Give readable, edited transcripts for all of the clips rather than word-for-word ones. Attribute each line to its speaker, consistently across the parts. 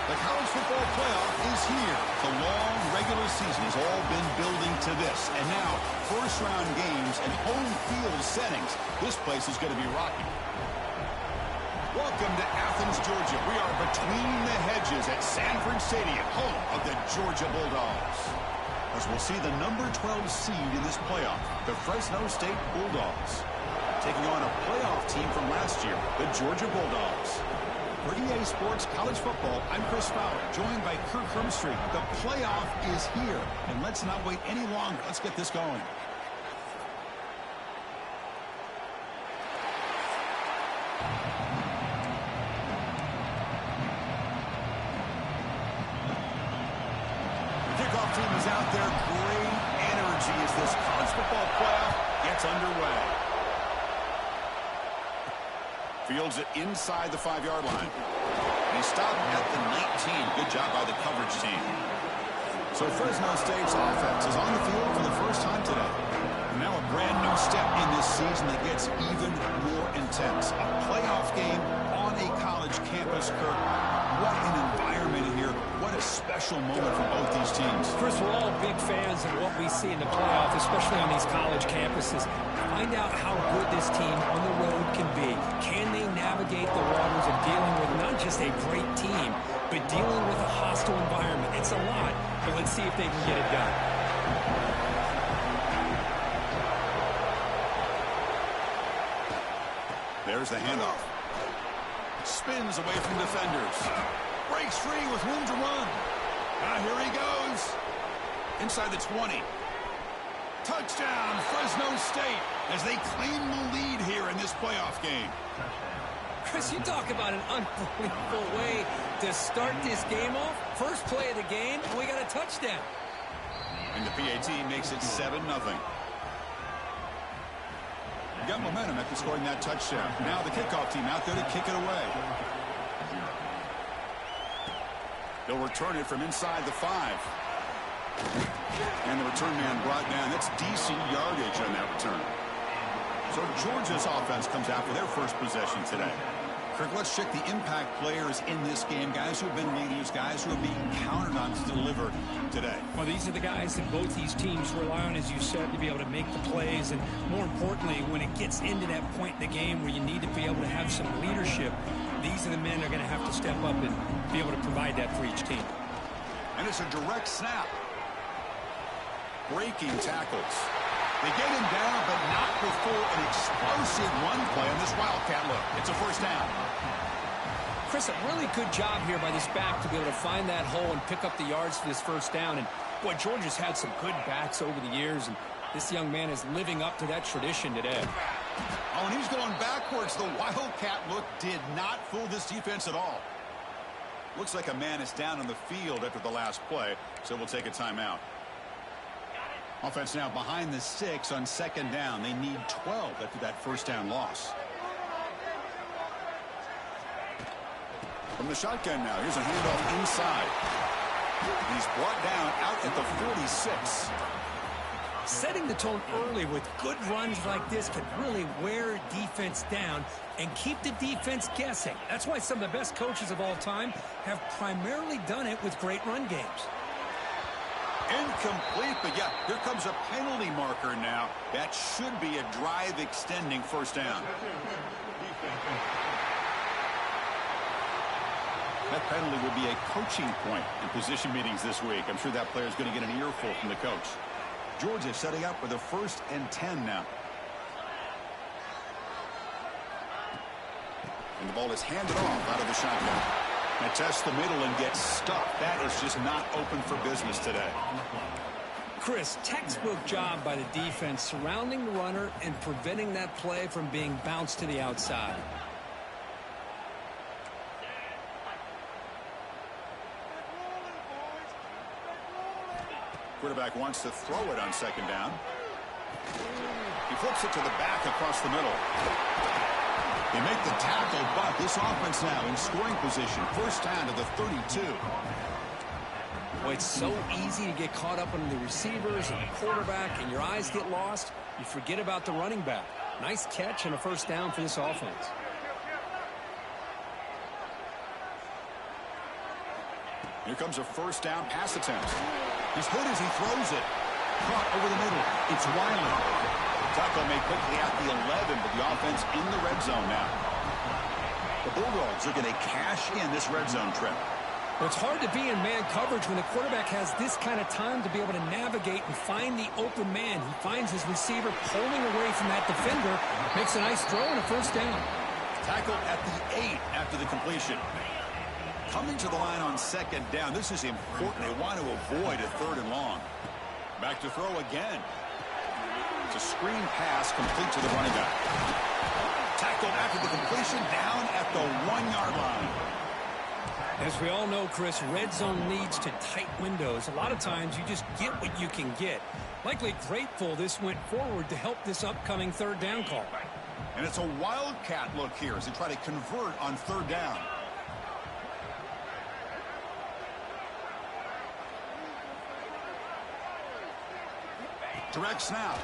Speaker 1: The college football playoff is here. The long regular season has all been building to this. And now, first-round games and home field settings. This place is going to be rocking. Welcome to Athens, Georgia. We are between the hedges at Sanford Stadium, home of the Georgia Bulldogs. As we'll see the number 12 seed in this playoff, the Fresno State Bulldogs, taking on a playoff team from last year, the Georgia Bulldogs. For EA Sports College Football, I'm Chris Fowler, joined by Kirk Hermstreet. The playoff is here, and let's not wait any longer. Let's get this going. The kickoff team is out there. Great energy as this college football playoff gets underway. Fields it inside the 5-yard line. He stopped at the 19. Good job by the coverage team. So Fresno State's offense is on the field for the first time today. And now a brand new step in this season that gets even more intense. A playoff game on a college campus, Kirk. What an environment here. What a special moment for both these teams.
Speaker 2: First, we're all big fans of what we see in the playoff, especially on these college campuses. Find out how good this team on the road can be. Can they navigate the waters of dealing with not just a great team, but dealing with a hostile environment? It's a lot, but let's see if they can get it done.
Speaker 1: There's the handoff. Spins away from defenders. Breaks free with room to run. Now here he goes. Inside the 20. Touchdown, Fresno State, as they claim the lead here in this playoff game.
Speaker 2: Chris, you talk about an unbelievable way to start this game off. First play of the game, and we got a touchdown.
Speaker 1: And the PAT makes it 7-0. Got momentum after scoring that touchdown. Now the kickoff team out there to kick it away. They'll return it from inside the 5. And the return man brought down. That's decent yardage on that return. So Georgia's offense comes out for their first possession today. Kirk, let's check the impact players in this game. Guys who have been leaders, guys who are being counted on to deliver today.
Speaker 2: Well, these are the guys that both these teams rely on, as you said, to be able to make the plays. And more importantly, when it gets into that point in the game where you need to be able to have some leadership, these are the men that are going to have to step up and be able to provide that for each team.
Speaker 1: And it's a direct snap. Breaking tackles. They get him down, but not before an explosive run play on this Wildcat look. It's a first down.
Speaker 2: Chris, a really good job here by this back to be able to find that hole and pick up the yards for this first down. And, boy, Georgia's had some good backs over the years, and this young man is living up to that tradition today.
Speaker 1: Oh, and he's going backwards. The Wildcat look did not fool this defense at all. Looks like a man is down on the field after the last play, so we'll take a timeout. Offense now behind the 6 on second down. They need 12 after that first down loss. From the shotgun now, here's a handoff inside. He's brought down out at the 46.
Speaker 2: Setting the tone early with good runs like this can really wear defense down and keep the defense guessing. That's why some of the best coaches of all time have primarily done it with great run games.
Speaker 1: Incomplete, but yeah, here comes a penalty marker now. That should be a drive-extending first down. That penalty will be a coaching point in position meetings this week. I'm sure that player is going to get an earful from the coach. Georgia setting up for the 1st and 10 now. And the ball is handed off out of the shotgun. And tests the middle and gets stuck. That is just not open for business today.
Speaker 2: Chris, textbook job by the defense surrounding the runner and preventing that play from being bounced to the outside.
Speaker 1: Quarterback wants to throw it on second down. He flips it to the back across the middle. They make the tackle, but this offense now in scoring position. First down to the 32.
Speaker 2: Boy, it's so easy to get caught up on the receivers and the quarterback, and your eyes get lost. You forget about the running back. Nice catch and a first down for this offense.
Speaker 1: Here comes a first down pass attempt. He's hit as he throws it. Caught over the middle. It's Wiley. Tackle made quickly at the 11, but the offense in the red zone now. The Bulldogs are going to cash in this red zone trip.
Speaker 2: Well, it's hard to be in man coverage when the quarterback has this kind of time to be able to navigate and find the open man. He finds his receiver pulling away from that defender, makes a nice throw and a first down.
Speaker 1: Tackled at the 8 after the completion. Coming to the line on second down. This is important. They want to avoid a 3rd and long. Back to throw again. It's a screen pass complete to the running back. Tackled after the completion, down at the 1-yard line.
Speaker 2: As we all know, Chris, red zone leads to tight windows. A lot of times you just get what you can get. Likely grateful this went forward to help this upcoming 3rd down call.
Speaker 1: And it's a wildcat look here as they try to convert on 3rd down. Direct snap.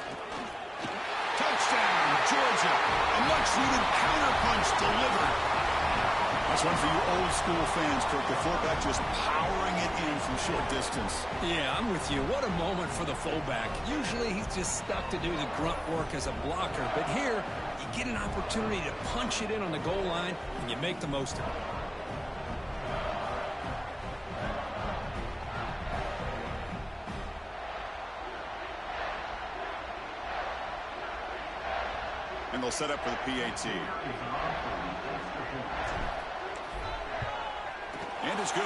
Speaker 1: Touchdown, Georgia. A much-needed counterpunch delivered. That's one for you old-school fans, Kirk. The fullback just powering it in from short distance.
Speaker 2: Yeah, I'm with you. What a moment for the fullback. Usually he's just stuck to do the grunt work as a blocker. But here, you get an opportunity to punch it in on the goal line, and you make the most of it.
Speaker 1: And they'll set up for the PAT. And it's good.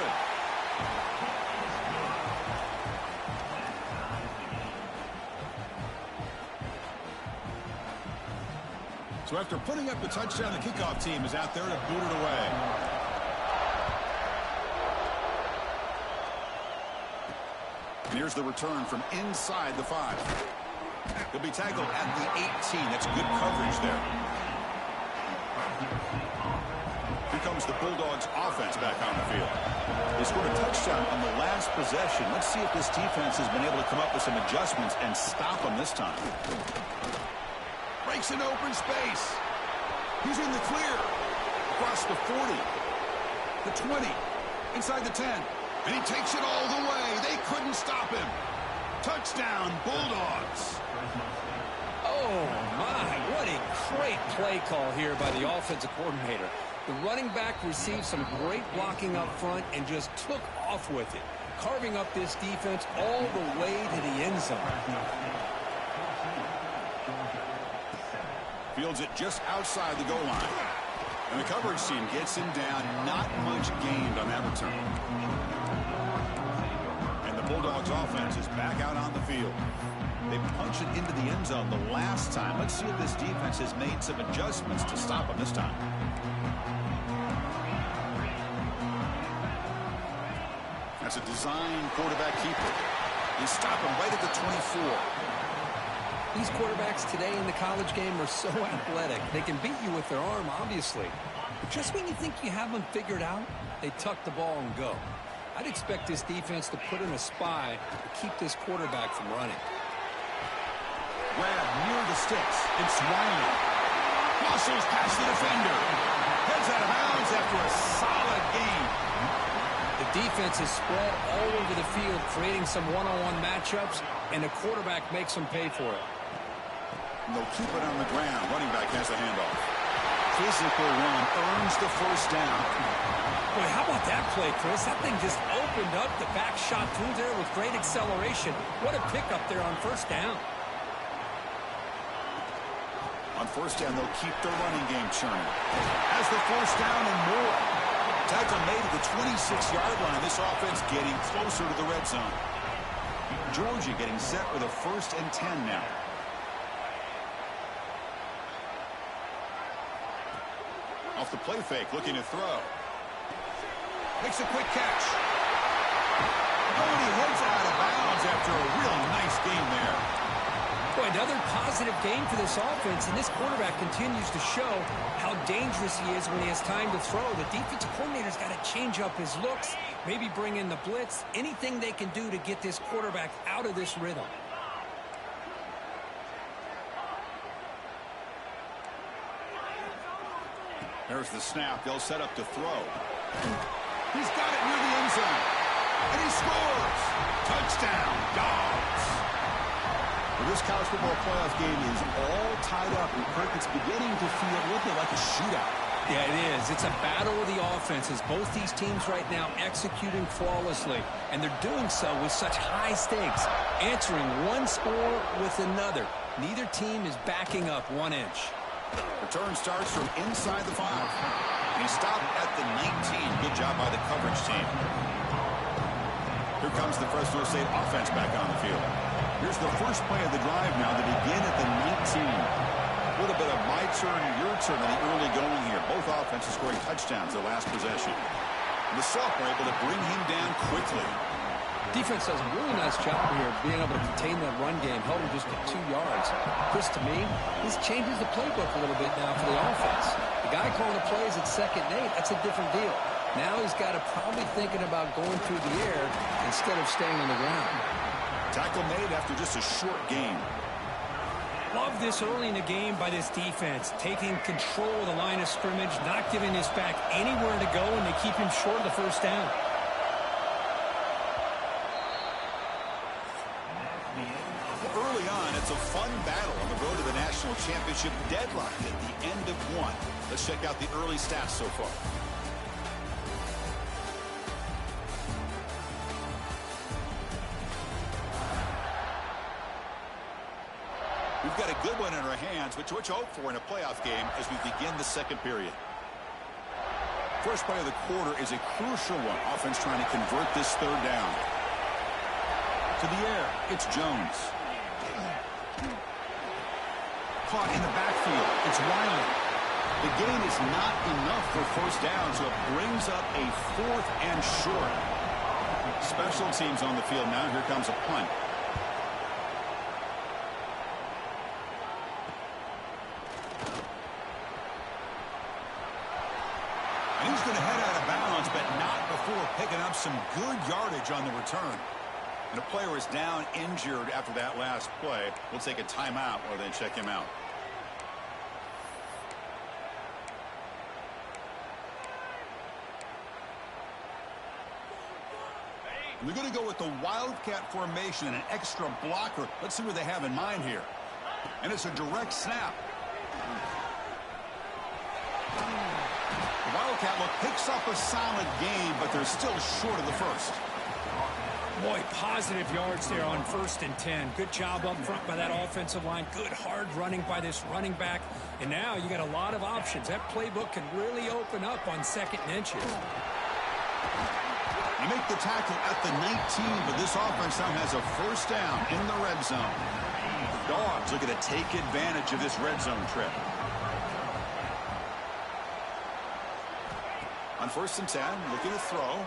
Speaker 1: So after putting up the touchdown, the kickoff team is out there to boot it away. And here's the return from inside the 5. He'll be tackled at the 18. That's good coverage there. Here comes the Bulldogs offense back on the field. They scored a touchdown on the last possession. Let's see if this defense has been able to come up with some adjustments and stop them this time. Breaks into open space. He's in the clear. Across the 40. The 20. Inside the 10. And he takes it all the way. They couldn't stop him. Touchdown, Bulldogs.
Speaker 2: Oh, my. What a great play call here by the offensive coordinator. The running back received some great blocking up front and just took off with it, carving up this defense all the way to the end zone.
Speaker 1: Fields it just outside the goal line. And the coverage team gets him down. Not much gained on that return. And the Bulldogs offense is back out on the field. They punched it into the end zone the last time. Let's see if this defense has made some adjustments to stop them this time. That's a design quarterback keeper. They stop him right at the 24.
Speaker 2: These quarterbacks today in the college game are so athletic. They can beat you with their arm, obviously. But just when you think you have them figured out, they tuck the ball and go. I'd expect this defense to put in a spy to keep this quarterback from running.
Speaker 1: Grab near the sticks. It's Wiley. Muscles past the defender. Heads out of bounds after a solid game.
Speaker 2: The defense is spread all over the field, creating some one-on-one matchups, and the quarterback makes them pay for it.
Speaker 1: And they'll keep it on the ground. Running back has the handoff. Physical run earns the first down.
Speaker 2: Boy, how about that play, Chris? That thing just opened up. The back shot through there with great acceleration. What a pickup there on first down.
Speaker 1: On first down, they'll keep their running game churning. Has the first down and more. Tackle made at the 26-yard line. This offense getting closer to the red zone. Georgia getting set with a 1st and 10 now. Off the play fake, looking to throw. Makes a quick catch. Oh, and he heads out of bounds after a real nice game there.
Speaker 2: Boy, another positive game for this offense, and this quarterback continues to show how dangerous he is when he has time to throw. The defensive coordinator's got to change up his looks, maybe bring in the blitz, anything they can do to get this quarterback out of this rhythm. There's the snap. They'll set up to throw. He's got it near the end zone.
Speaker 1: And he scores! Touchdown, Dogs! Well, this college football playoff game is all tied up, and Kirk, it's beginning to feel a little bit like a shootout.
Speaker 2: Yeah, it is. It's a battle of the offenses. Both these teams right now executing flawlessly, and they're doing so with such high stakes, answering one score with another. Neither team is backing up 1 inch.
Speaker 1: Return starts from inside the 5. And he stopped at the 19. Good job by the coverage team. Here comes the Fresno State offense back on the field. Here's the first play of the drive now to begin at the 19. A little bit of my turn, your turn in the early going here. Both offenses scoring touchdowns their last possession. And the sophomore able to bring him down quickly.
Speaker 2: Defense does a really nice job here being able to contain that run game, held him just to 2 yards. Chris, to me, this changes the playbook a little bit now for the offense. The guy calling the plays at 2nd and 8, that's a different deal. Now he's got to probably thinking about going through the air instead of staying on the ground.
Speaker 1: Tackle made after just a short gain.
Speaker 2: Love this early in the game by this defense, taking control of the line of scrimmage, not giving this back anywhere to go, and they keep him short of the first down.
Speaker 1: Early on, it's a fun battle on the road to the national championship, deadlocked at the end of 1. Let's check out the early stats so far. We've got a good one in our hands, which you hope for in a playoff game as we begin the second period. First play of the quarter is a crucial one. Offense trying to convert this 3rd down. To the air, it's Jones. Caught in the backfield, it's Wiley. The gain is not enough for first down, so it brings up a 4th and short. Special teams on the field now. Here comes a punt. And he's going to head out of bounds, but not before picking up some good yardage on the return. And a player is down injured after that last play. We'll take a timeout or then check him out. And they're going to go with the Wildcat formation and an extra blocker. Let's see what they have in mind here. And it's a direct snap. The Wildcat look picks up a solid gain, but they're still short of the first.
Speaker 2: Boy, positive yards there on 1st and 10. Good job up front by that offensive line. Good hard running by this running back. And now you got a lot of options. That playbook can really open up on 2nd and inches.
Speaker 1: You make the tackle at the 19, but this offense now has a first down in the red zone. The Dogs looking to take advantage of this red zone trip. On 1st and 10, looking to throw.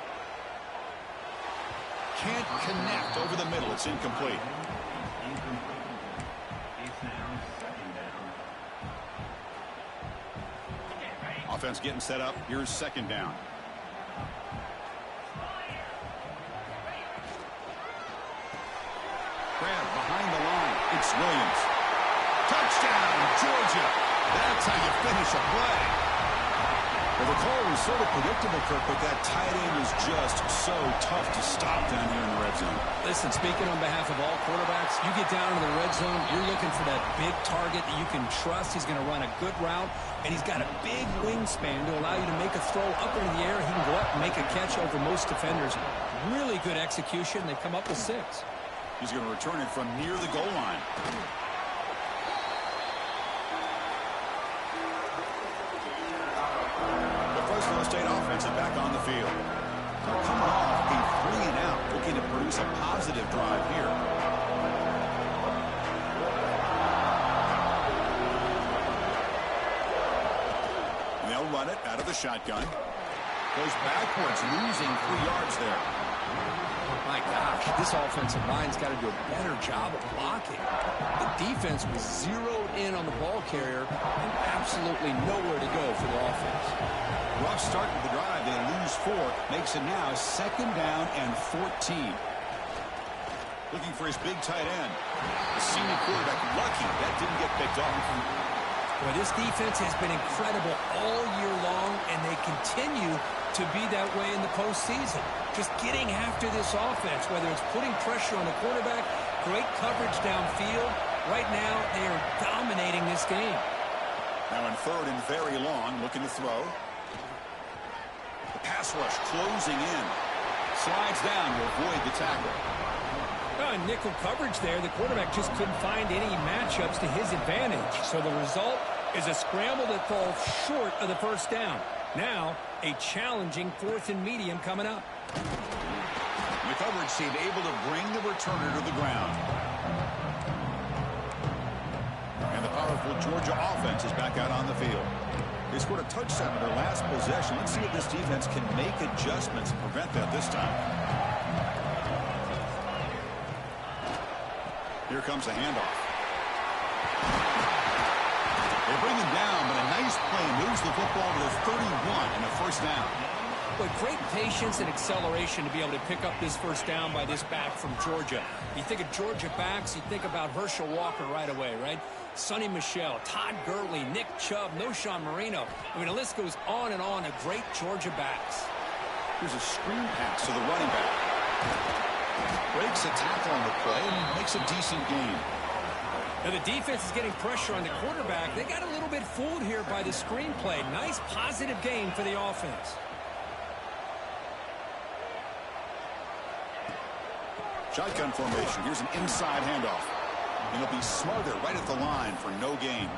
Speaker 1: Can't connect over the middle. It's incomplete. Offense getting set up. Here's 2nd down. Grab behind the line. It's Williams. Touchdown, Georgia. That's how you finish a play. Well, the call was sort of predictable, Kirk, but that tight end is just so tough to stop down here in the red zone.
Speaker 2: Listen, speaking on behalf of all quarterbacks, you get down into the red zone, you're looking for that big target that you can trust. He's going to run a good route, and he's got a big wingspan to allow you to make a throw up into the air. He can go up and make a catch over most defenders. Really good execution. They come up with 6.
Speaker 1: He's going to return it from near the goal line. Fresno State offensive back on the field. They're coming off a 3 and out, looking to produce a positive drive here. And they'll run it out of the shotgun. Goes backwards, losing 3 yards there.
Speaker 2: My gosh, this offensive line's got to do a better job of blocking. The defense was zeroed in on the ball carrier and absolutely nowhere to go for the offense.
Speaker 1: Rough start to the drive. They lose 4. Makes it now 2nd down and 14. Looking for his big tight end. The senior quarterback lucky that didn't get picked off.
Speaker 2: Well, this defense has been incredible all year long, and they continue to be that way in the postseason. Just getting after this offense, whether it's putting pressure on the quarterback, great coverage downfield. Right now, they are dominating this game.
Speaker 1: Now in third and very long, looking to throw. The pass rush closing in. Slides down to avoid the tackle.
Speaker 2: Nickel coverage there. The quarterback just couldn't find any matchups to his advantage. So the result is a scramble that falls short of the first down. Now, a challenging 4th and medium coming up.
Speaker 1: The coverage team able to bring the returner to the ground. And the powerful Georgia offense is back out on the field. They scored a touchdown in their last possession. Let's see if this defense can make adjustments to prevent that this time. Here comes a handoff. They bring him down, but a nice play moves the football to the 31 and a first down.
Speaker 2: With great patience and acceleration to be able to pick up this first down by this back from Georgia. You think of Georgia backs, you think about Herschel Walker right away, right? Sonny Michel, Todd Gurley, Nick Chubb, Knowshon Moreno. I mean, the list goes on and on of great Georgia backs.
Speaker 1: Here's a screen pass to the running back. Breaks a tackle on the play and makes a decent gain.
Speaker 2: Now the defense is getting pressure on the quarterback. They got a little bit fooled here by the screen play. Nice positive gain for the offense.
Speaker 1: Shotgun formation. Here's an inside handoff. And it'll be Smothered right at the line for no gain.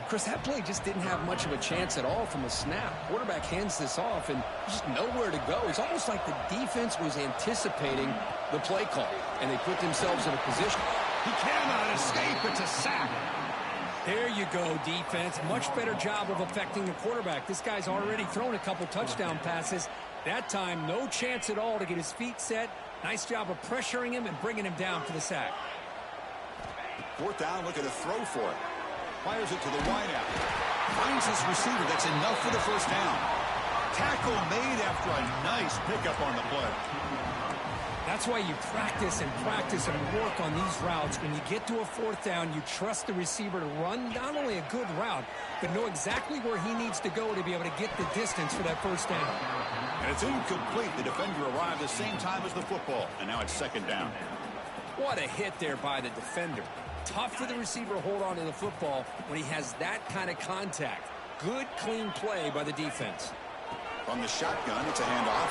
Speaker 2: Chris, that play just didn't have much of a chance at all from the snap. Quarterback hands this off and just nowhere to go. It's almost like the defense was anticipating the play call, and they put themselves in a position.
Speaker 1: He cannot escape. It's a sack.
Speaker 2: There you go, defense. Much better job of affecting the quarterback. This guy's already thrown a couple touchdown passes. That time, no chance at all to get his feet set. Nice job of pressuring him and bringing him down for the sack.
Speaker 1: 4th down, look at a throw for it. Fires it to the wideout. Finds his receiver. That's enough for the first down. Tackle made after a nice pickup on the play.
Speaker 2: That's why you practice and work on these routes. When you get to a 4th down, you trust the receiver to run not only a good route, but know exactly where he needs to go to be able to get the distance for that first down.
Speaker 1: And it's incomplete. The defender arrived the same time as the football, and now it's 2nd down.
Speaker 2: What a hit there by the defender. Tough for the receiver to hold on to the football when he has that kind of contact. Good, clean play by the defense.
Speaker 1: From the shotgun, it's a handoff.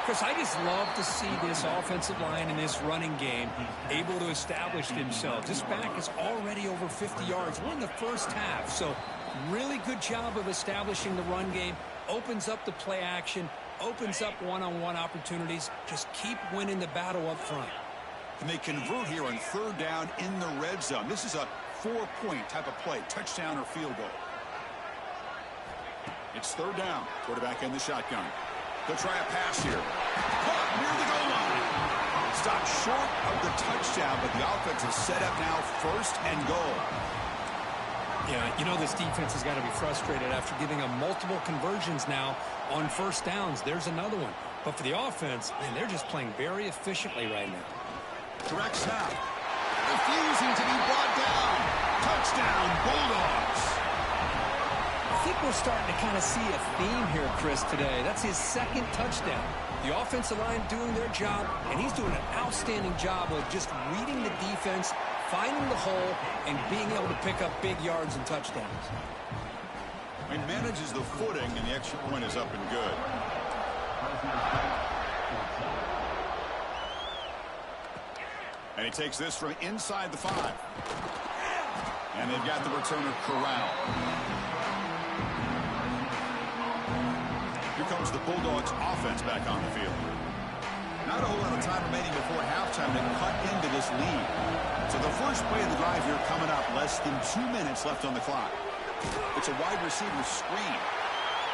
Speaker 2: Chris, I just love to see this offensive line in this running game able to establish themselves. This back is already over 50 yards. We're in the first half, so really good job of establishing the run game. Opens up the play action, opens up one-on-one opportunities. Just keep winning the battle up front.
Speaker 1: And they convert here on 3rd down in the red zone. This is a 4-point type of play, touchdown or field goal. It's 3rd down. Quarterback in the shotgun. They'll try a pass here. Caught near the goal line. Stopped short of the touchdown, but the offense is set up now 1st and goal.
Speaker 2: Yeah, you know this defense has got to be frustrated after giving them multiple conversions now on 1st downs. There's another one. But for the offense, man, they're just playing very efficiently right now.
Speaker 1: Direct snap. Refusing to be brought down. Touchdown, Bulldogs.
Speaker 2: I think we're starting to kind of see a theme here, Chris, today. That's his 2nd touchdown. The offensive line doing their job, and he's doing an outstanding job of just reading the defense, finding the hole, and being able to pick up big yards and touchdowns.
Speaker 1: He manages the footing, and the extra point is up and good. And he takes this from inside the 5. And they've got the returner corralled. Here comes the Bulldogs offense back on the field. Not a whole lot of time remaining before halftime to cut into this lead. So the first play of the drive here coming up, less than 2 minutes left on the clock. It's a wide receiver screen.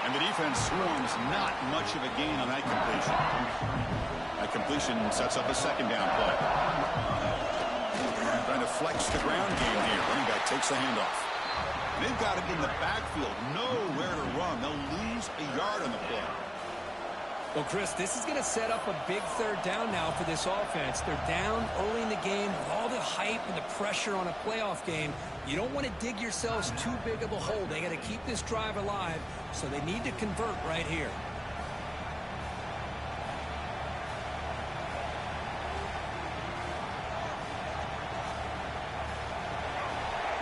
Speaker 1: And the defense swarms not much of a gain on that completion. That completion sets up a 2nd down play. Trying to flex the ground game here. Running back takes the handoff. They've got it in the backfield. Nowhere to run. They'll lose a yard on the play.
Speaker 2: Well, Chris, this is going to set up a big third down now for this offense. They're down early in the game with all the hype and the pressure on a playoff game. You don't want to dig yourselves too big of a hole. They got to keep this drive alive, so they need to convert right here.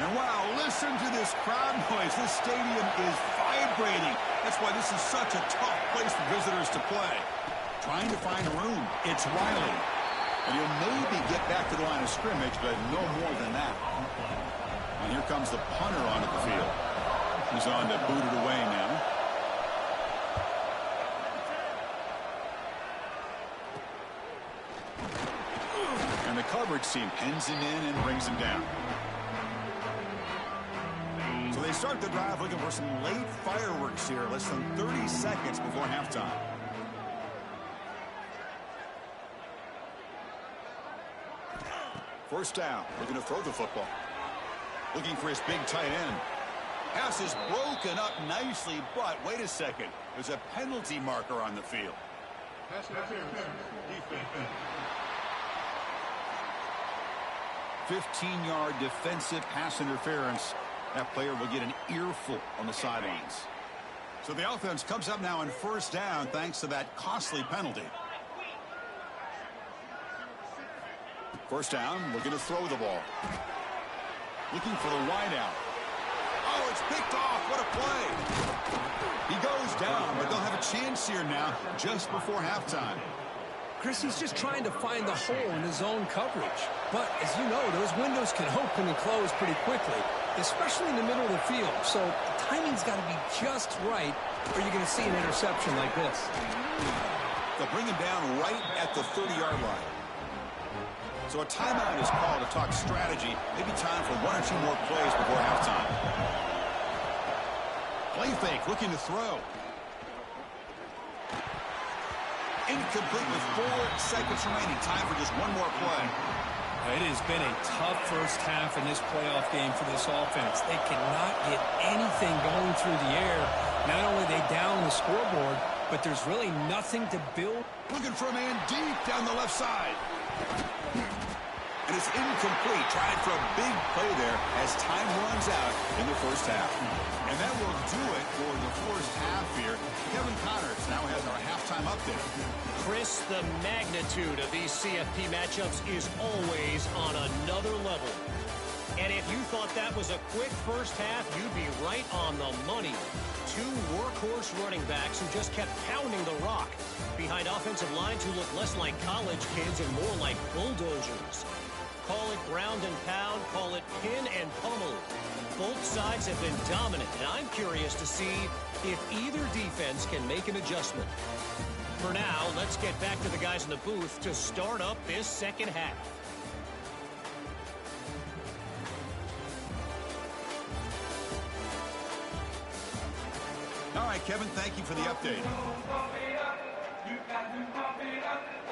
Speaker 1: And wow, listen to this crowd noise. This stadium is vibrating. That's why this is such a tough place for visitors to play. Trying to find room. It's Riley. And he'll maybe get back to the line of scrimmage, but no more than that. And here comes the punter onto the field. He's on to boot it away now. And the coverage team pins him in and brings him down. So they start the drive looking for some late fireworks here, less than 30 seconds before halftime. First down, looking to throw the football. Looking for his big tight end. Pass is broken up nicely, but wait a second. There's a penalty marker on the field. 15-yard defensive pass interference. That player will get an earful on the sidelines. So the offense comes up now on first down thanks to that costly penalty. First down, looking to throw the ball. Looking for the wideout. Oh, it's picked off. What a play. He goes down, but they'll have a chance here now just before halftime.
Speaker 2: Chris, he's just trying to find the hole in his own coverage. But, as you know, those windows can open and close pretty quickly, especially in the middle of the field. So the timing's got to be just right, or you're going to see an interception like this.
Speaker 1: They'll bring him down right at the 30-yard line. So a timeout is called to talk strategy. Maybe time for one or two more plays before halftime. Play fake, looking to throw. Incomplete with 4 seconds remaining. Time for just one more play.
Speaker 2: It has been a tough first half in this playoff game for this offense. They cannot get anything going through the air. Not only are they down the scoreboard, but there's really nothing to build.
Speaker 1: Looking for a man deep down the left side. And it's incomplete. Trying for a big play there as time runs out in the first half. And that will do it for the first half here. Kevin Connors now has our halftime update.
Speaker 3: Chris, the magnitude of these CFP matchups is always on another level. And if you thought that was a quick first half, you'd be right on the money. 2 workhorse running backs who just kept pounding the rock behind offensive lines who look less like college kids and more like bulldozers. Call it ground and pound, call it pin and pummel. Both sides have been dominant, and I'm curious to see if either defense can make an adjustment. For now, let's get back to the guys in the booth to start up this second half.
Speaker 1: All right, Kevin, thank you for the update.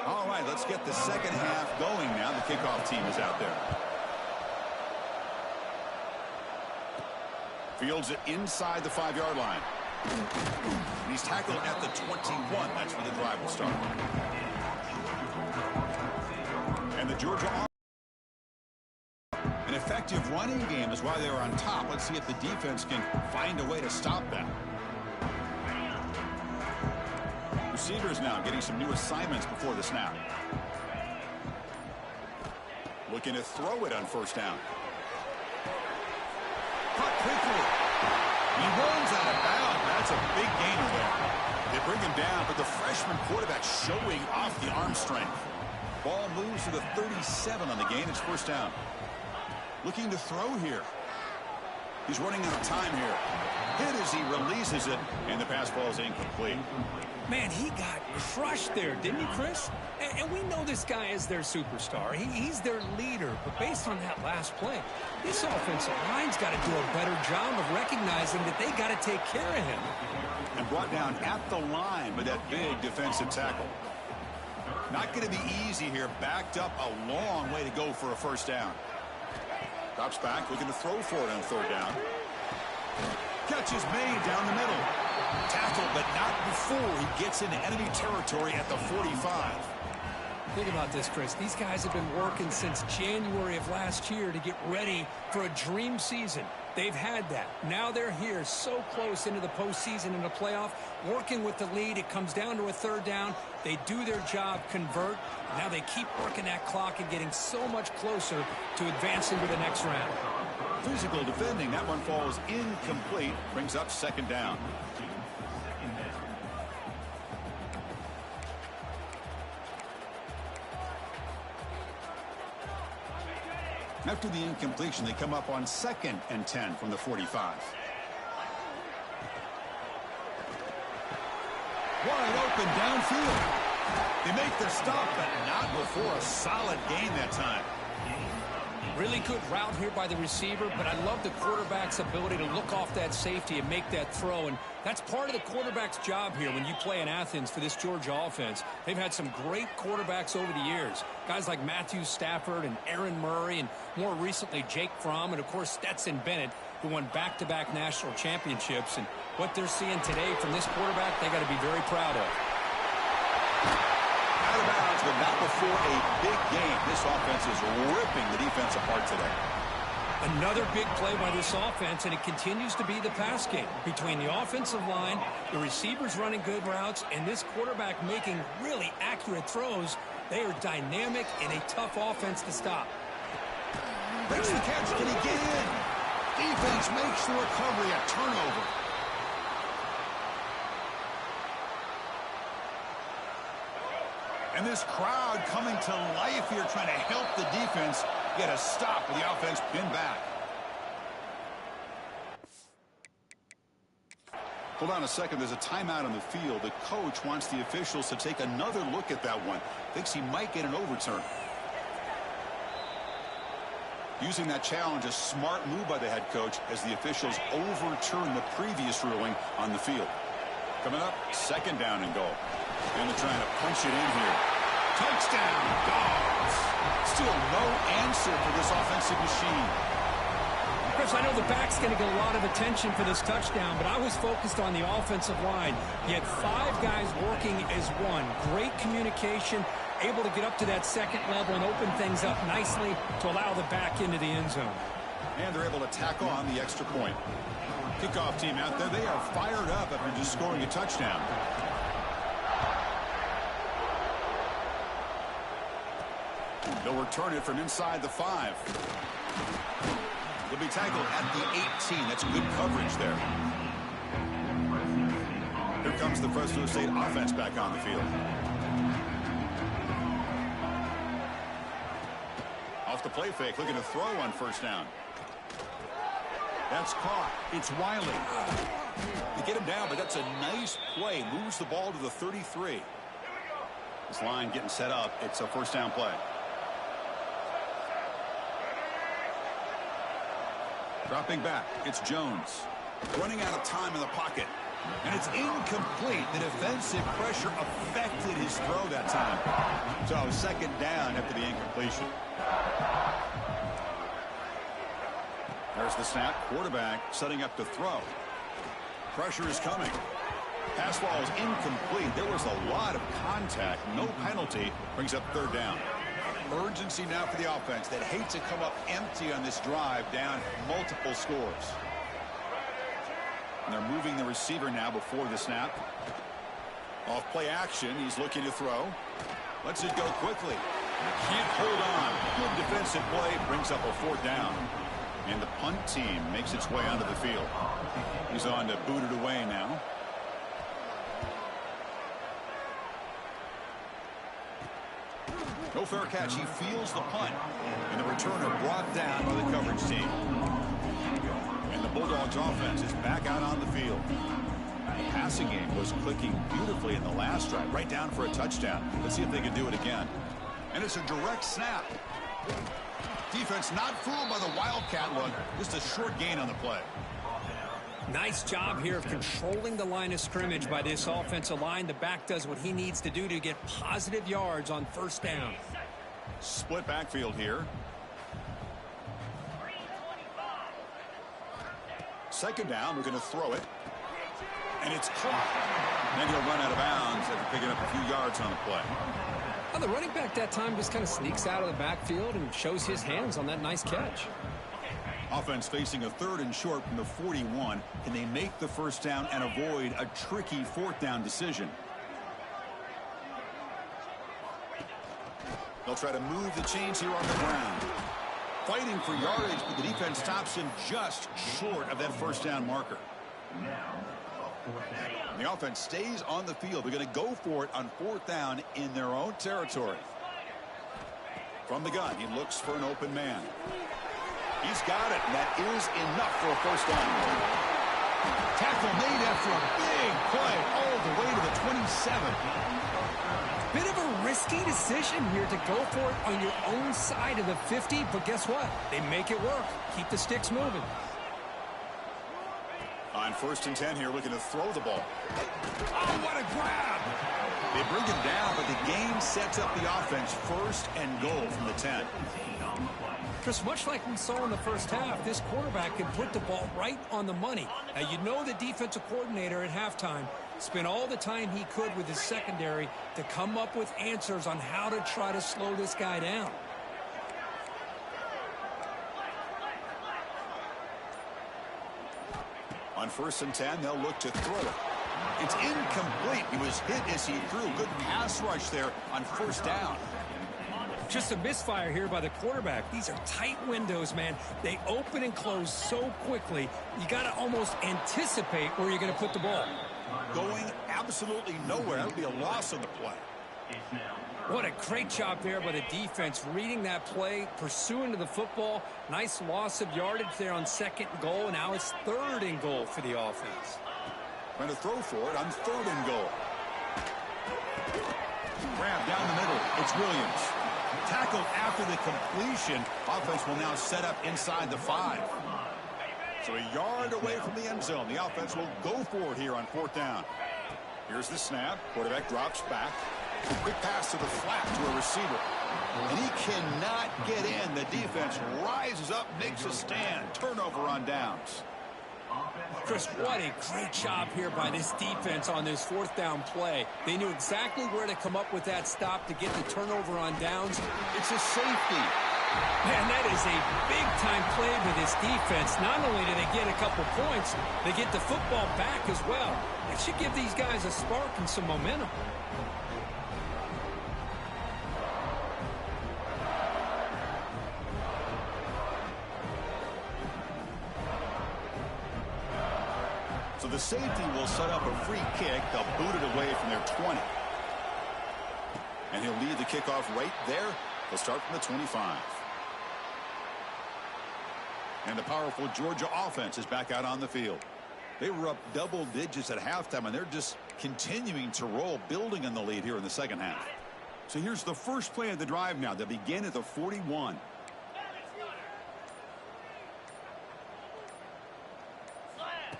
Speaker 1: All right, let's get the second half going now. The kickoff team is out there. Fields it inside the 5-yard line. He's tackled at the 21. That's where the drive will start. And the Georgia an effective running game is why they were on top. Let's see if the defense can find a way to stop that. Receivers now getting some new assignments before the snap. Looking to throw it on first down. Caught quickly. He runs out of bounds. That's a big gainer there. They bring him down, but the freshman quarterback showing off the arm strength. Ball moves to the 37 on the gain. It's first down. Looking to throw here. He's running out of time here. Hit as he releases it, and the pass ball is incomplete.
Speaker 2: Man, he got crushed there, didn't he, Chris? And we know this guy is their superstar. He's their leader. But based on that last play, this offensive line's got to do a better job of recognizing that they got to take care of him.
Speaker 1: And brought down at the line with that big defensive tackle. Not going to be easy here. Backed up a long way to go for a first down. Drops back, looking to throw for it on third down. Catch is made down the middle. Tackled, but not before he gets into enemy territory at the 45.
Speaker 2: Think about this, Chris. These guys have been working since January of last year to get ready for a dream season. They've had that. Now they're here so close into the postseason and the playoff, working with the lead. It comes down to a third down. They do their job, convert. Now they keep working that clock and getting so much closer to advancing to the next round.
Speaker 1: Physical defending. That one falls incomplete. Brings up second down. After the incompletion, they come up on 2nd and 10 from the 45. Wide open downfield. They make the stop, but not before a solid gain that time.
Speaker 2: Really good route here by the receiver, but I love the quarterback's ability to look off that safety and make that throw. And that's part of the quarterback's job here when you play in Athens for this Georgia offense. They've had some great quarterbacks over the years. Guys like Matthew Stafford and Aaron Murray, and more recently Jake Fromm, and of course Stetson Bennett, who won back-to-back national championships. And what they're seeing today from this quarterback, they got to be very proud of.
Speaker 1: Out of bounds, but not before a big game. This offense is ripping the defense apart today.
Speaker 2: Another big play by this offense, and it continues to be the pass game between the offensive line, the receivers running good routes, and this quarterback making really accurate throws. They are dynamic and a tough offense to stop.
Speaker 1: Makes the catch. Can he get in? Defense makes the recovery, a turnover. And this crowd coming to life here, trying to help the defense get a stop with the offense pinned back. Hold on a second. There's a timeout on the field. The coach wants the officials to take another look at that one. Thinks he might get an overturn. Using that challenge, a smart move by the head coach as the officials overturn the previous ruling on the field. Coming up, 2nd down and goal. And they're trying to punch it in here. Touchdown, Dogs. Still no answer for this offensive machine.
Speaker 2: Chris, I know the back's going to get a lot of attention for this touchdown, but I was focused on the offensive line. You had 5 guys working as one. Great communication, able to get up to that 2nd level and open things up nicely to allow the back into the end zone.
Speaker 1: And they're able to tack on the extra point. Kickoff team out there, they are fired up after just scoring a touchdown. They'll return it from inside the 5. They'll be tackled at the 18. That's good coverage there. Here comes the Fresno State offense back on the field. Off the play fake, looking to throw on 1st down. That's caught. It's Wiley. They get him down, but that's a nice play. Moves the ball to the 33. This line getting set up. It's a 1st down play. Dropping back, it's Jones. Running out of time in the pocket. And it's incomplete. The defensive pressure affected his throw that time. So 2nd down after the incompletion. There's the snap. Quarterback setting up to throw. Pressure is coming. Pass ball is incomplete. There was a lot of contact. No penalty. Brings up 3rd down. Urgency now for the offense that hates to come up empty on this drive, down multiple scores. And they're moving the receiver now before the snap. Off play action. He's looking to throw. Lets it go quickly. Can't hold on. Good defensive play. Brings up a 4th down. And the punt team makes its way onto the field. He's on to boot it away now. No fair catch. He feels the punt. And the returner brought down by the coverage team. And the Bulldogs offense is back out on the field. The passing game was clicking beautifully in the last drive. Right down for a touchdown. Let's see if they can do it again. And it's a direct snap. Defense not fooled by the Wildcat look. Just a short gain on the play.
Speaker 2: Nice job here of controlling the line of scrimmage by this offensive line. The back does what he needs to do to get positive yards on 1st down.
Speaker 1: Split backfield here. Second down, we're going to throw it. And it's caught. Then he'll run out of bounds after picking up a few yards on the play.
Speaker 2: Well, the running back that time just kind of sneaks out of the backfield and shows his hands on that nice catch.
Speaker 1: Offense facing a 3rd and short from the 41. Can they make the first down and avoid a tricky 4th down decision? They'll try to move the chains here on the ground. Fighting for yardage, but the defense stops him just short of that first down marker. The offense stays on the field. They're going to go for it on 4th down in their own territory. From the gun, he looks for an open man. He's got it, and that is enough for a first down. Tackle made after a big play all the way to the 27.
Speaker 2: Bit of a risky decision here to go for it on your own side of the 50, but guess what? They make it work. Keep the sticks moving.
Speaker 1: On 1st and 10 here, looking to throw the ball. Oh, what a grab! They bring him down, but the game sets up the offense 1st and goal from the 10.
Speaker 2: Chris, much like we saw in the first half, this quarterback can put the ball right on the money. Now, you know the defensive coordinator at halftime spent all the time he could with his secondary to come up with answers on how to try to slow this guy down.
Speaker 1: On 1st and 10, they'll look to throw it. It's incomplete. He was hit as he threw. Good pass rush there on 1st down.
Speaker 2: Just a misfire here by the quarterback. These are tight windows, man. They open and close so quickly. You got to almost anticipate where you're going to put the ball.
Speaker 1: Going absolutely nowhere. That would be a loss on the play.
Speaker 2: What a great job there by the defense, reading that play, pursuing to the football. Nice loss of yardage there on 2nd and goal, and now it's 3rd and goal for the offense.
Speaker 1: Trying to throw for it on 3rd and goal. Grab down the middle. It's Williams. Tackled after the completion. Offense will now set up inside the 5. So a yard away from the end zone. The offense will go for it here on 4th down. Here's the snap. Quarterback drops back. Quick pass to the flat to a receiver. And he cannot get in. The defense rises up, makes a stand. Turnover on downs.
Speaker 2: Chris, what a great job here by this defense on this 4th down play. They knew exactly where to come up with that stop to get the turnover on downs. It's a safety. Man, that is a big-time play by this defense. Not only do they get a couple points, they get the football back as well. It should give these guys a spark and some momentum.
Speaker 1: So the safety will set up a free kick. They'll boot it away from their 20. And he'll lead the kickoff right there. They'll start from the 25. And the powerful Georgia offense is back out on the field. They were up double digits at halftime, and they're just continuing to roll, building on the lead here in the second half. So here's the first play of the drive now. They begin at the 41.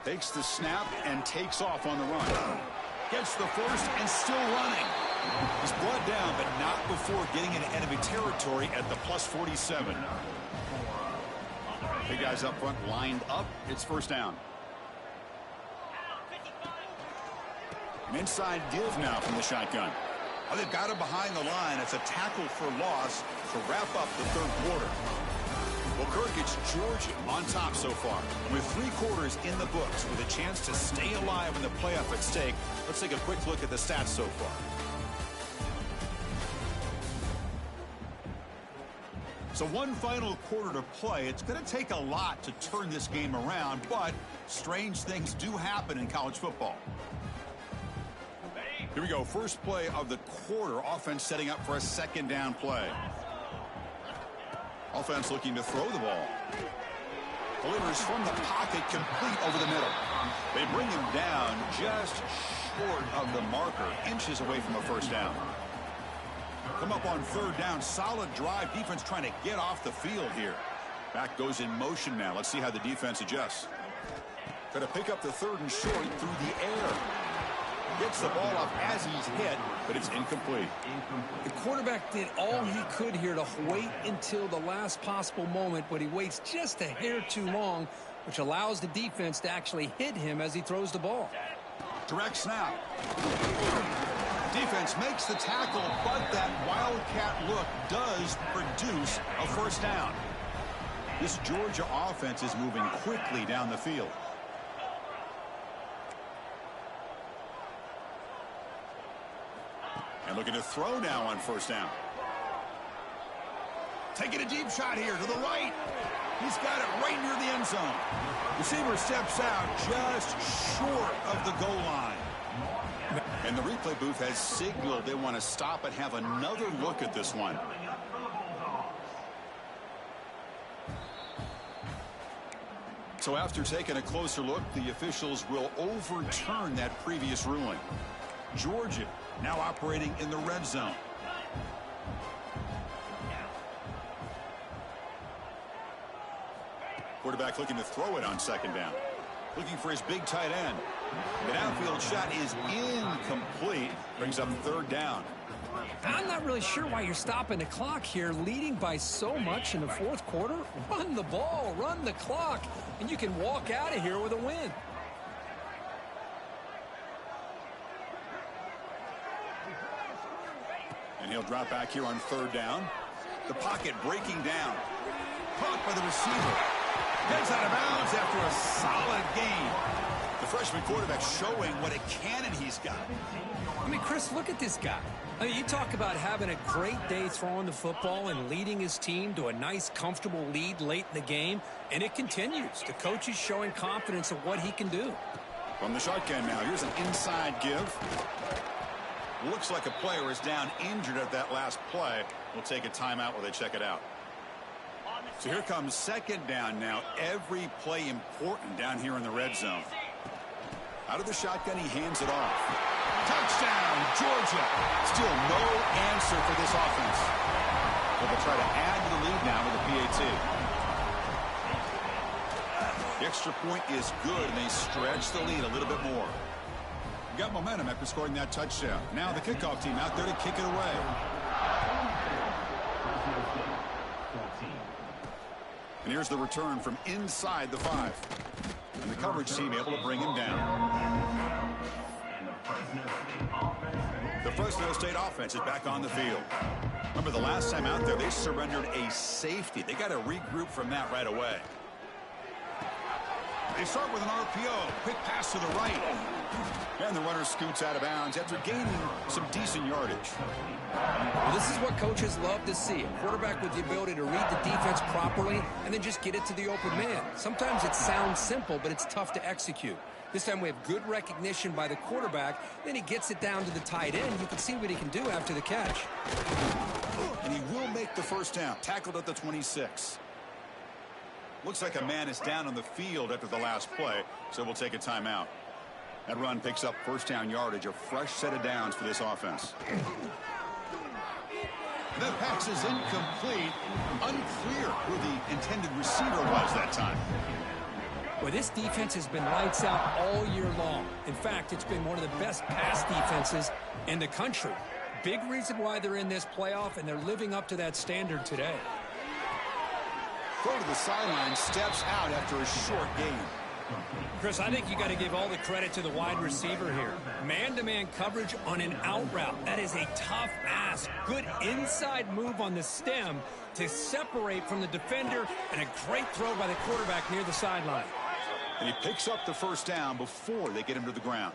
Speaker 1: Takes the snap and takes off on the run. Gets the first and still running. He's brought down, but not before getting into enemy territory at the plus 47. Big guys up front lined up. It's 1st down. An inside give now from the shotgun. Oh, they've got him behind the line. It's a tackle for loss to wrap up the 3rd quarter. Well, Kirk, it's Georgia on top so far. With 3 quarters in the books, with a chance to stay alive in the playoff at stake, let's take a quick look at the stats so far. So one final quarter to play. It's going to take a lot to turn this game around, but strange things do happen in college football. Here we go. First play of the quarter. Offense setting up for a 2nd down play. Offense looking to throw the ball. Delivers from the pocket, complete over the middle. They bring him down just short of the marker, inches away from a 1st down. Come up on 3rd down. Solid drive. Defense trying to get off the field here. Back goes in motion now. Let's see how the defense adjusts. Going to pick up the 3rd and short through the air. Gets the ball up as he's hit, but it's incomplete.
Speaker 2: The quarterback did all he could here to wait until the last possible moment, but he waits just a hair too long. which allows the defense to actually hit him as he throws the ball.
Speaker 1: Direct snap. Defense makes the tackle, but that wildcat look does produce a first down. This Georgia offense is moving quickly down the field. And looking to throw now on first down. Taking a deep shot here to the right. He's got it right near the end zone. Receiver steps out just short of the goal line. And the replay booth has signaled they want to stop and have another look at this one. So after taking a closer look, the officials will overturn that previous ruling. Georgia now operating in the red zone. Quarterback looking to throw it on second down. Looking for his big tight end. The downfield shot is incomplete. Brings up third down.
Speaker 2: I'm not really sure why you're stopping the clock here, leading by so much in the fourth quarter. Run the ball, run the clock, and you can walk out of here with a win.
Speaker 1: And he'll drop back here on third down. The pocket breaking down. Caught by the receiver. Gets out of bounds after a solid game. The freshman quarterback showing what a cannon he's got.
Speaker 2: I mean, Chris, look at this guy. I mean, you talk about having a great day throwing the football and leading his team to a nice, comfortable lead late in the game, and it continues. The coach is showing confidence of what he can do.
Speaker 1: From the shotgun now, here's an inside give. Looks like a player is down injured at that last play. We'll take a timeout while they check it out. So here comes second down now. Every play important down here in the red zone. Out of the shotgun, he hands it off. Touchdown, Georgia. Still no answer for this offense. But they'll try to add to the lead now with a PAT. The extra point is good, and they stretch the lead a little bit more. Got momentum after scoring that touchdown. Now the kickoff team out there to kick it away. And here's the return from inside the 5. And the coverage team able to bring him down. The Fresno State offense is back on the field. Remember the last time out there, they surrendered a safety. They got to regroup from that right away. They start with an RPO. Quick pass to the right. And the runner scoots out of bounds after gaining some decent yardage.
Speaker 2: Well, this is what coaches love to see. A quarterback with the ability to read the defense properly and then just get it to the open man. Sometimes it sounds simple, but it's tough to execute. This time we have good recognition by the quarterback. Then he gets it down to the tight end. You can see what he can do after the catch.
Speaker 1: And he will make the first down. Tackled at the 26. Looks like a man is down on the field after the last play, so we'll take a timeout. That run picks up first down yardage, a fresh set of downs for this offense. That pass is incomplete. Unclear who the intended receiver was that time.
Speaker 2: Well, this defense has been lights out all year long. In fact, it's been one of the best pass defenses in the country. Big reason why they're in this playoff, and they're living up to that standard today.
Speaker 1: Throw to the sideline, steps out after a short gain.
Speaker 2: Chris, I think you got to give all the credit to the wide receiver here. Man-to-man coverage on an out route. That is a tough ask. Good inside move on the stem to separate from the defender, and a great throw by the quarterback near the sideline.
Speaker 1: And he picks up the first down before they get him to the ground.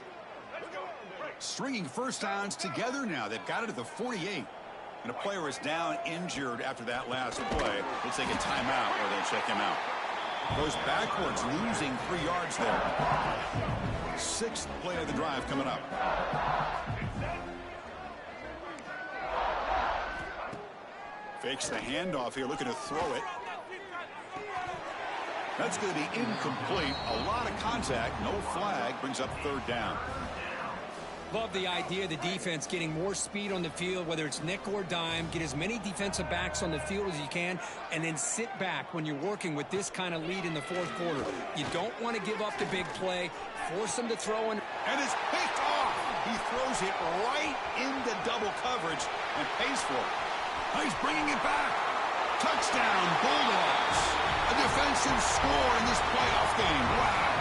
Speaker 1: Stringing first downs together now. They've got it at the 48. And a player is down injured after that last play. We'll take a timeout or they'll check him out. Goes backwards, losing 3 yards there. 6th play of the drive coming up. Fakes the handoff here, looking to throw it. That's going to be incomplete. A lot of contact, no flag, brings up third down.
Speaker 2: Love the idea of the defense getting more speed on the field, whether it's nickel or dime. Get as many defensive backs on the field as you can, and then sit back when you're working with this kind of lead in the fourth quarter. You don't want to give up the big play. Force them to throw in.
Speaker 1: And it's picked off. He throws it right into double coverage and pays for it. Now he's bringing it back. Touchdown, Bulldogs. A defensive score in this playoff game. Wow.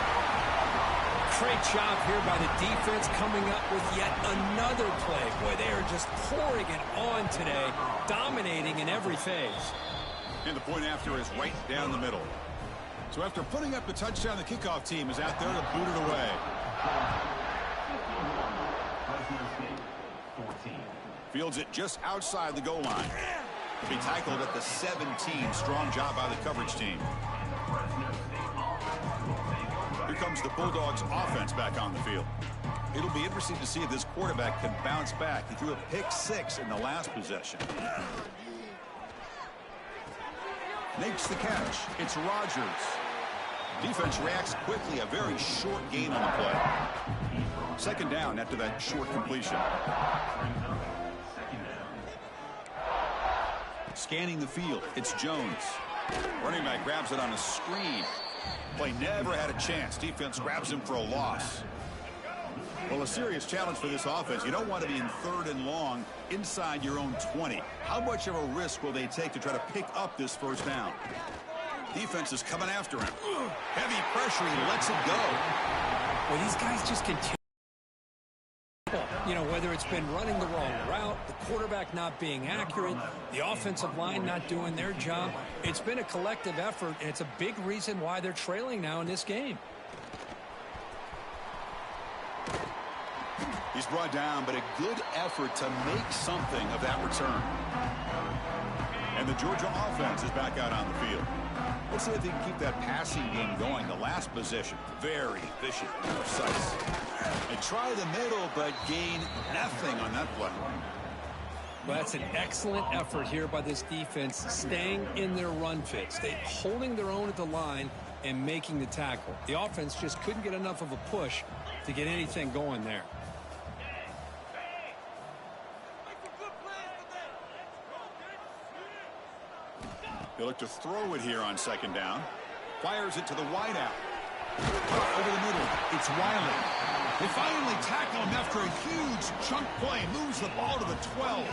Speaker 2: Great job here by the defense coming up with yet another play. Boy, they are just pouring it on today, dominating in every phase.
Speaker 1: And the point after is right down the middle. So after putting up the touchdown, the kickoff team is out there to boot it away. Fields it just outside the goal line. He'll be tackled at the 17. Strong job by the coverage team. Here comes the Bulldogs offense back on the field. It'll be interesting to see if this quarterback can bounce back. He threw a pick 6 in the last possession. Makes the catch. It's Rodgers. Defense reacts quickly. A very short gain on the play. Second down after that short completion. Scanning the field. It's Jones. Running back grabs it on a screen. Play never had a chance. Defense grabs him for a loss. Well, a serious challenge for this offense. You don't want to be in 3rd and long inside your own 20. How much of a risk will they take to try to pick up this first down? Defense is coming after him. Heavy pressure. He lets it go.
Speaker 2: Well, these guys just continue. You know, whether it's been running the wrong route, the quarterback not being accurate, the offensive line not doing their job, it's been a collective effort, and it's a big reason why they're trailing now in this game.
Speaker 1: He's brought down, but a good effort to make something of that return. And the Georgia offense is back out on the field. Let's see if they can keep that passing game going. The last possession, very efficient and precise. They try the middle, but gain nothing on that play.
Speaker 2: Well, that's an excellent effort here by this defense, staying in their run fits. They holding their own at the line and making the tackle. The offense just couldn't get enough of a push to get anything going there.
Speaker 1: They look to throw it here on second down. Fires it to the wideout. Over the middle, it's Wiley. They finally tackle him after a huge chunk play. Moves the ball to the 12.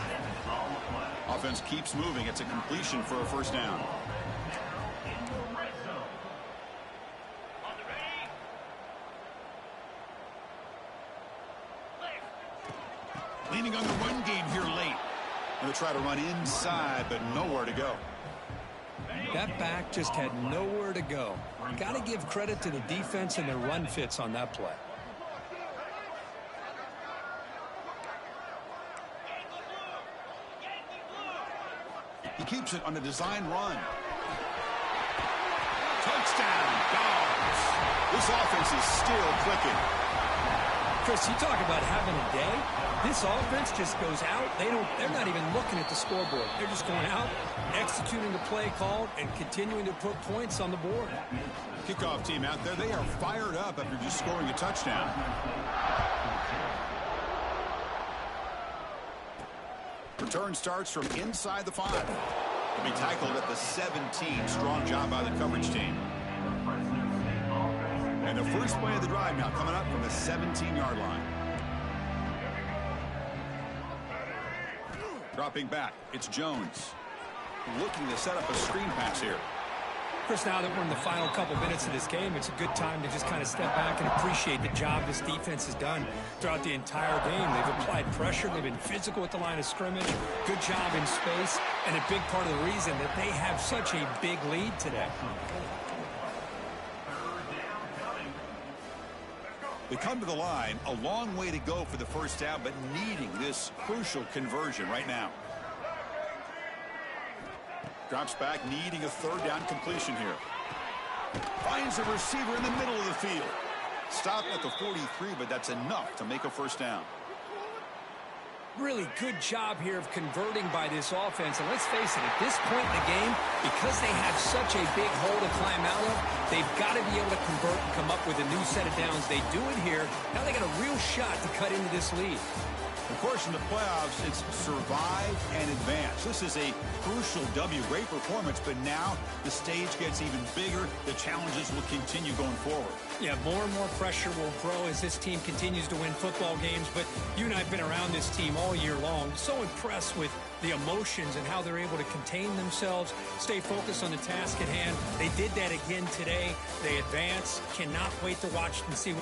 Speaker 1: Offense keeps moving. It's a completion for a first down. Leaning on the run game here late. Going to try to run inside, but nowhere to go.
Speaker 2: That back just had nowhere to go. Got to give credit to the defense and their run fits on that play.
Speaker 1: He keeps it on a design run. Touchdown, Dogs. This offense is still clicking.
Speaker 2: Chris, you talk about having a day. This offense just goes out. They're not even looking at the scoreboard. They're just going out, executing the play called, and continuing to put points on the board.
Speaker 1: Kickoff team out there, they are fired up after just scoring a touchdown. Return starts from inside the 5. He'll be tackled at the 17. Strong job by the coverage team. And the first play of the drive now coming up from the 17-yard line. Dropping back, it's Jones. Looking to set up a screen pass here.
Speaker 2: Chris, now that we're in the final couple minutes of this game, it's a good time to just kind of step back and appreciate the job this defense has done throughout the entire game. They've applied pressure. They've been physical at the line of scrimmage. Good job in space. And a big part of the reason that they have such a big lead today.
Speaker 1: They come to the line, a long way to go for the first down, but needing this crucial conversion right now. Drops back, needing a third down completion here. Finds a receiver in the middle of the field. Stopped at the 43, but that's enough to make a first down.
Speaker 2: Really good job here of converting by this offense. And let's face it, at this point in the game, because they have such a big hole to climb out of, they've got to be able to convert and come up with a new set of downs. They do it here. Now they got a real shot to cut into this lead.
Speaker 1: Of course, in the playoffs, it's survive and advance. This is a crucial W. Great performance, but now the stage gets even bigger. The challenges will continue going forward.
Speaker 2: Yeah, more and more pressure will grow as this team continues to win football games. But you and I have been around this team all year long. So impressed with the emotions and how they're able to contain themselves, stay focused on the task at hand. They did that again today. They advance. Cannot wait to watch and see.